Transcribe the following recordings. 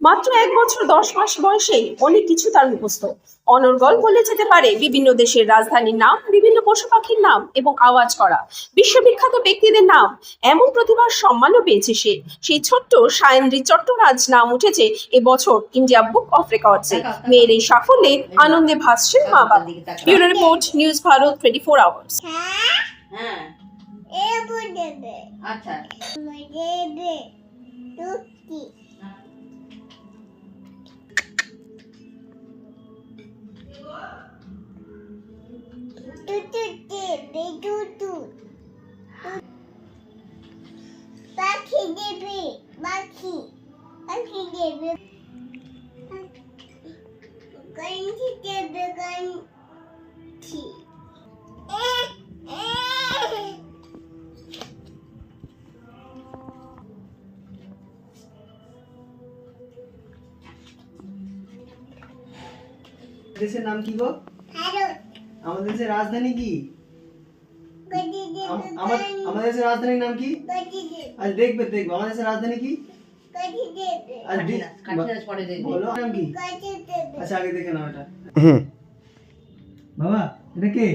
মাত্র 1 বছর 10 মাস বয়সে অনেক কিছু তার মুখস্থ। অনর্গল বলে যেতে পারে বিভিন্ন দেশের রাজধানীর নাম, বিভিন্ন পশু পাখির নাম এবং আওয়াজ করা বিশ্ববিখ্যাত ব্যক্তিদের নাম। এমন প্রতিভার সম্মানও পেয়েছে সে। সেই ছোট্ট সায়েন্দ্রী চট্টরাজ নাম উঠেছে এবছর ইন্ডিয়া বুক অফ রেকর্ডসে। মেয়ের এই সাফল্যে আনন্দে ভাসছেন মা বাবা। Bureau report, news Bharat 24 hours. হ্যাঁ আচ্ছা পাখি দেবে পাখি পাখি দেবে গান্ধী দেবে গান্ধী দেশের নাম কি গো? আমাদের দেশের রাজধানী কি? আমাদের দেশের রাজধানীর নাম কি? আজ দেখবে আমাদের দেশের রাজধানী কি? বলো নাম কি? আচ্ছা আগে দেখে নাও এটা। বাবা এটা কে?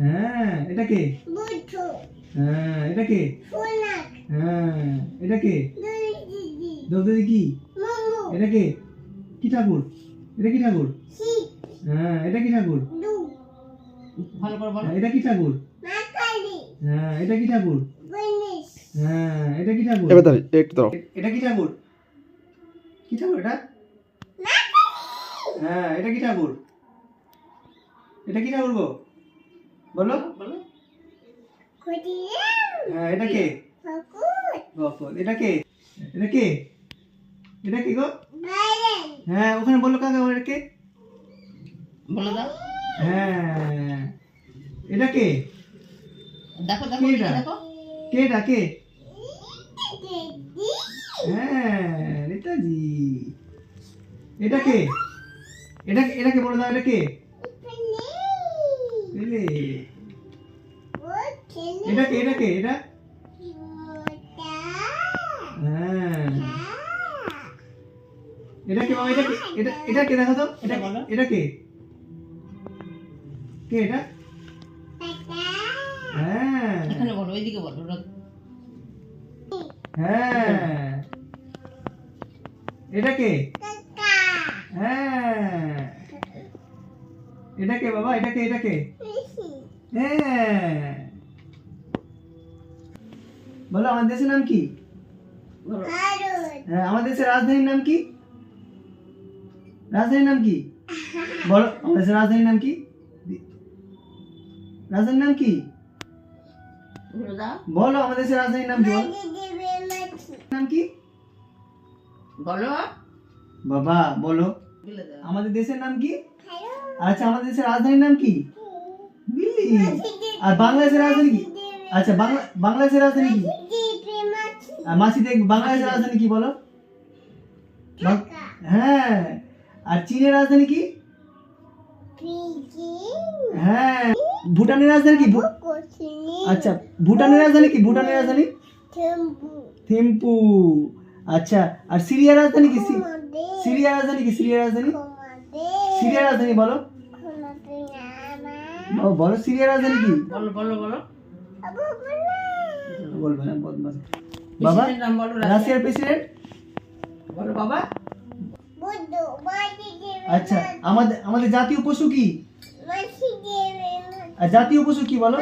হ্যাঁ এটা কে? হ্যাঁ এটা কে? হ্যাঁ এটা কে? দ্রৌপদী কি? এটা কে? কি ঠাকুর? এটা কি ঠাকুর? হ্যাঁ এটা কি ঠাকুর? ভালো করে বলো। এটা কি ঠাকুর? হ্যাঁ এটা কি ঠাকুর? হ্যাঁ এটা কি ঠাকুর? এবার দাঁড়ি একটু দাও। এটা কি ঠাকুর? কি ঠাকুর এটা? হ্যাঁ এটা কি ঠাকুর? এটা কি ঠাকুর গো? বলো বলো হ্যাঁ এটা কে? এটা কে? এটা কে? এটা কি গো? হ্যাঁ ওখানে বলো কাকা এটা কে? বলো দাও। হ্যাঁ এটা কে? দেখো দেখো কে এটা? দেখো কে এটা কে? হ্যাঁ নেতাজি। এটা কে? এটা কে বলে দাও এটা কে? পেলে। এটা কে? এটা কে? এটা হ্যাঁ এটা কে বাবা? এটা কে? এটা কে দেখো তো? এটা এটা কে? কে এটা? হ্যাঁ এখানে বলো, ওইদিকে বলো। হ্যাঁ এটা কে? হ্যাঁ এটা কে বাবা? এটা কে? এটা কে? হ্যাঁ বলো আমাদের দেশের নাম কি? হ্যাঁ আমাদের দেশের রাজধানীর নাম কি? রাজধানীর নাম কি? বলো আমাদের দেশের রাজধানীর নাম কি? রাজধানীর নাম কি? বলো দাও। বলো আমাদের দেশের রাজধানীর নাম কি? নাম কি? বলো বাবা বলো বলে দাও। আমাদের দেশের নাম কি? আচ্ছা আমাদের দেশের রাজধানীর নাম কি? দিল্লি। আর বাংলাদেশের রাজধানী কি? আচ্ছা বাংলাদেশের রাজধানী কি? আর মাসি দেখ বাংলাদেশের রাজধানী কি বলো? হ্যাঁ আর চীনের রাজধানী কি? হ্যাঁ ভুটানের রাজধানী কি? আচ্ছা ভুটানের রাজধানী কি? ভুটানের রাজধানী থিম্পু। আচ্ছা আর সিরিয়ার রাজধানী কি? সিরিয়ার রাজধানী কি? সিরিয়ার রাজধানী সিরিয়ার রাজধানী বলো বলো সিরিয়ার রাজধানী কি? বলো বলো বলো বলবে না বদমাশ বাবা। প্রেসিডেন্ট নাম বলো। রাশিয়ার প্রেসিডেন্ট বলো বাবা। আচ্ছা আমাদের জাতীয় পশু কি? আর জাতীয় পশু কি বলো?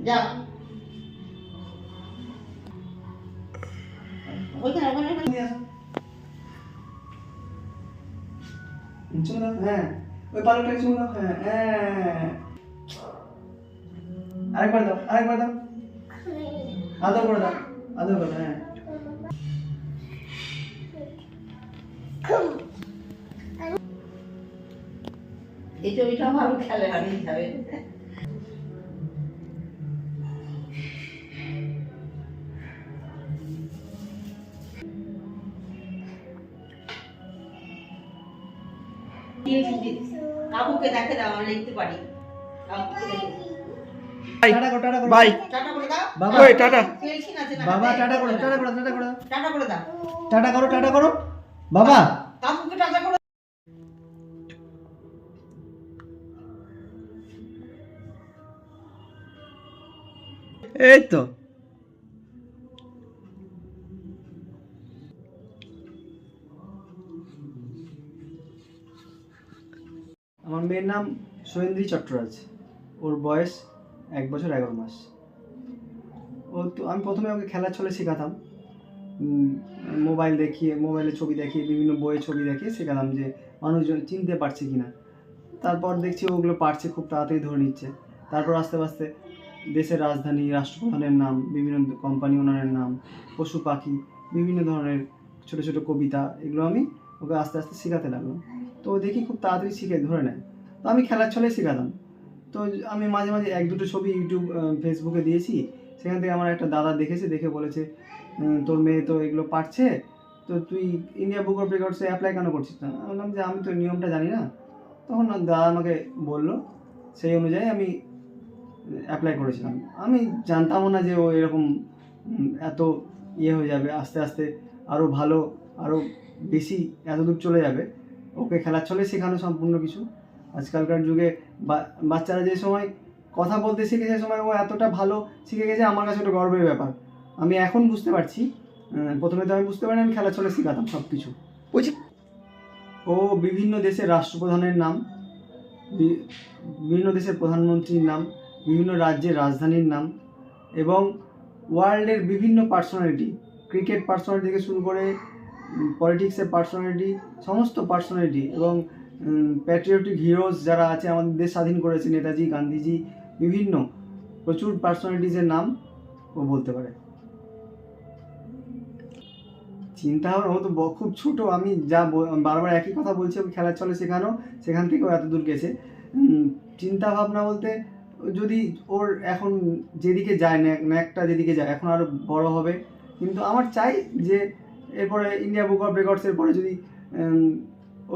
যাও ওইখানে ওখানে চলে দাও। হ্যাঁ ওই পালকটাকে চলে দাও। হ্যাঁ হ্যাঁ আরেকবার দাও আরেকবার দাও। আদর করে দাও আদর করে। হ্যাঁ এই ছবিটা ভালো খেলে হারিয়ে যাবে। কাকুকে দেখে দাও, আমরা লিখতে পারি। কাকুকে দেখে বাই। টাটা বলে দাও বাবা ওই টাটা। পেন্সিল আছে না বাবা হাতে? টাটা করো, টাটা করো, টাটা করো, টাটা করে দাও টাটা করো, টাটা করো বাবা। কাকুকে টাটা করে এই তো আমার মেয়ের নাম সৈন্দ্রী চট্টরাজ, ওর বয়স 1 বছর 11 মাস। ও তো আমি প্রথমে ওকে খেলার ছলে শেখাতাম, মোবাইল দেখিয়ে, মোবাইলে ছবি দেখিয়ে, বিভিন্ন বইয়ে ছবি দেখিয়ে শেখাতাম যে মানুষজন চিনতে পারছে কিনা। তারপর দেখছি ওগুলো পারছে, খুব তাড়াতাড়ি ধরে নিচ্ছে। তারপর আস্তে আস্তে দেশের রাজধানী, রাষ্ট্রপ্রধানের নাম, বিভিন্ন কোম্পানি ওনারের নাম, পশু পাখি, বিভিন্ন ধরনের ছোট ছোট কবিতা, এগুলো আমি ওকে আস্তে আস্তে শেখাতে লাগলাম। তো ও দেখি খুব তাড়াতাড়ি শিখে ধরে নেয়। তো আমি খেলার ছলে শেখাতাম। তো আমি মাঝে মাঝে 1-2টো ছবি ইউটিউব, ফেসবুকে দিয়েছি। সেখান থেকে আমার একটা দাদা দেখেছে, দেখে বলেছে তোর মেয়ে তো এগুলো পারছে, তো তুই ইন্ডিয়া বুক অফ রেকর্ডসে অ্যাপ্লাই কেন করছিস না? আমি বললাম যে আমি তো নিয়মটা জানি না। তখন দাদা আমাকে বললো, সেই অনুযায়ী আমি অ্যাপ্লাই করেছিলাম। আমি জানতামও না যে ও এরকম এত হয়ে যাবে, আস্তে আস্তে আরও ভালো, আরও বেশি এতদূর চলে যাবে। ওকে খেলার ছলে শেখানো সম্পূর্ণ কিছু। আজকালকার যুগে বাচ্চারা যে সময় কথা বলতে শিখে, সে সময় ও এতটা ভালো শিখে গেছে, আমার কাছে ওটা গর্বের ব্যাপার। আমি এখন বুঝতে পারছি, প্রথমে তো আমি বুঝতে পারিনি, আমি খেলার ছলে শেখাতাম সব কিছু। বলছি ও বিভিন্ন দেশের রাষ্ট্রপ্রধানের নাম, বিভিন্ন দেশের প্রধানমন্ত্রীর নাম, বিভিন্ন রাজ্যের রাজধানীর নাম এবং ওয়ার্ল্ডের বিভিন্ন পার্সোনালিটি, ক্রিকেট পার্সোনালিটি থেকে শুরু করে পলিটিক্সের পার্সোনালিটি, সমস্ত পার্সোনালিটি এবং প্যাট্রিয়টিক হিরোজ যারা আছে, আমাদের দেশ স্বাধীন করেছে, নেতাজি, গান্ধীজি, বিভিন্ন প্রচুর পার্সোনালিটিসের নাম ও বলতে পারে। চিন্তা ভাবনা, ও তো খুব ছোট, আমি যা বারবার একই কথা বলছি, ওকে খেলার ছলে শেখানো, সেখান থেকেও এত দূর গেছে। চিন্তা ভাবনা বলতে, যদি ওর এখন যেদিকে যায়, ন্যাকটা যেদিকে যায়, এখন আরও বড় হবে। কিন্তু আমার চাই যে এরপরে ইন্ডিয়া বুক অফ রেকর্ডসের পরে যদি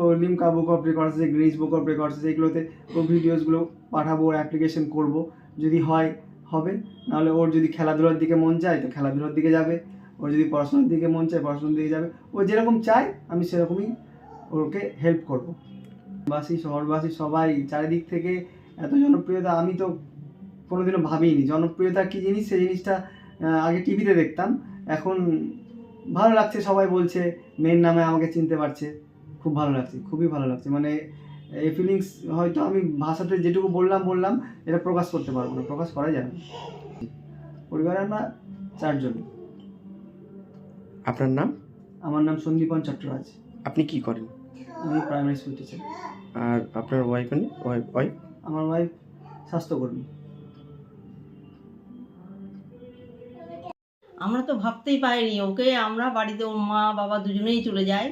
ও লিমকা বুক অফ রেকর্ডস আছে, গ্রিনিচ বুক অফ রেকর্ডস আছে, এগুলোতে ও ভিডিওসগুলো পাঠাবো, ওর অ্যাপ্লিকেশন করব। যদি হয় হবে, নাহলে ওর যদি খেলাধুলার দিকে মন চায় তো খেলাধুলার দিকে যাবে, ওর যদি পড়াশোনার দিকে মন চায় পড়াশোনার দিকে যাবে। ও যেরকম চায় আমি সেরকমই ওকে হেল্প করব। শহরবাসী সবাই চারিদিক থেকে এত জনপ্রিয়তা, আমি তো কোনোদিনও ভাবিনি জনপ্রিয়তা কী জিনিস। সেই জিনিসটা আগে টিভিতে দেখতাম, এখন ভালো লাগছে। সবাই বলছে মেয়ের নামে আমাকে চিনতে পারছে, খুব ভালো লাগছে, খুবই ভালো লাগছে। মানে এই ফিলিংস হয়তো আমি ভাষাতে যেটুকু বললাম এটা প্রকাশ করতে পারবো না, প্রকাশ করা যাবে না। পরিবারে আমরা 4 জন। আপনার নাম? আমার নাম সন্দীপন চট্টরাজ, আপনি কি করেন? আমি প্রাইমারি স্কুল টিচার। আর আপনার ওয়াইফ? ওয়াইফ? আমার ওয়াইফ স্বাস্থ্যকর্মী। আমরা তো ভাবতেই পারিনি ওকে, আমরা বাড়িতে ওর মা বাবা দুজনেই চলে যায়,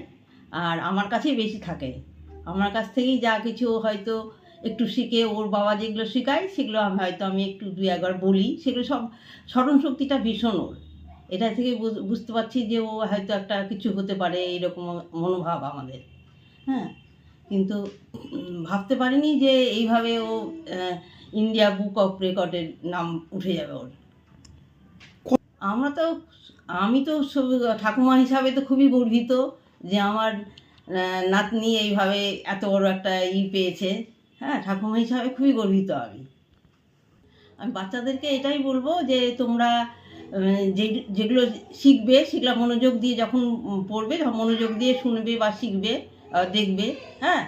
আর আমার কাছেই বেশি থাকে। আমার কাছ থেকেই যা কিছু হয়তো একটু শিখে, ওর বাবা যেগুলো শেখায় সেগুলো আমি একটু 2-1 বলি, সেগুলো সব স্মরণ শক্তিটা ভীষণ ওর। এটা থেকে বুঝতে পারছি যে ও হয়তো একটা কিছু হতে পারে, এইরকম মনোভাব আমাদের। হ্যাঁ, কিন্তু ভাবতে পারিনি যে এইভাবে ও ইন্ডিয়া বুক অফ রেকর্ডের নাম উঠে যাবে ওর। আমি তো ঠাকুমা হিসাবে তো খুবই গর্বিত যে আমার নাতনি এইভাবে এত বড় একটা পেয়েছে। হ্যাঁ, ঠাকুমা হিসাবে খুবই গর্বিত আমি। বাচ্চাদেরকে এটাই বলবো যে তোমরা যেগুলো শিখবে সেগুলো মনোযোগ দিয়ে যখন পড়বে, তখন মনোযোগ দিয়ে শুনবে বা শিখবে, দেখবে। হ্যাঁ,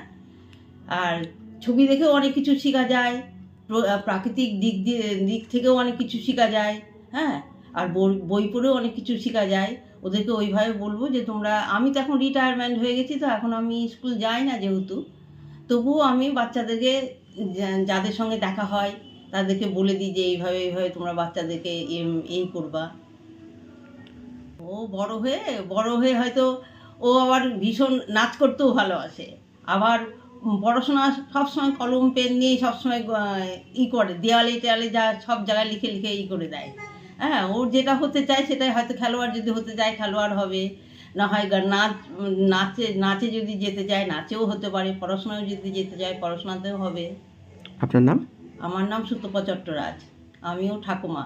আর ছবি দেখেও অনেক কিছু শেখা যায়, প্রাকৃতিক দিক থেকেও অনেক কিছু শেখা যায়। হ্যাঁ, আর বই পড়েও অনেক কিছু শেখা যায়। ওদেরকে ওইভাবে বলবো যে তোমরা, আমি তো এখন রিটায়ারমেন্ট হয়ে গেছি, তো এখন আমি স্কুল যাই না যেহেতু, তবুও আমি বাচ্চাদেরকে যাদের সঙ্গে দেখা হয় তাদেরকে বলে দিই যে এইভাবে তোমরা বাচ্চাদেরকে এই করবা। ও বড় হয়ে হয়তো ও আবার ভীষণ নাচ করতেও ভালোবাসে, আবার পড়াশোনা সবসময় কলম পেন নিয়ে সবসময় করে, দেওয়ালে টেয়ালে যা সব জায়গায় লিখে করে দেয়। হ্যাঁ, ওর যেটা হতে চায় সেটাই, হয়তো খেলোয়াড় যদি হতে চায় খেলোয়াড় হবে, না হয় নাচে যদি যেতে চায় নাচেও হতে পারে, পড়াশোনাও যদি যেতে চায় পড়াশোনাতেও হবে। আপনার নাম? আমার নাম সুতপা চট্টরাজ, আমিও ঠাকুমা।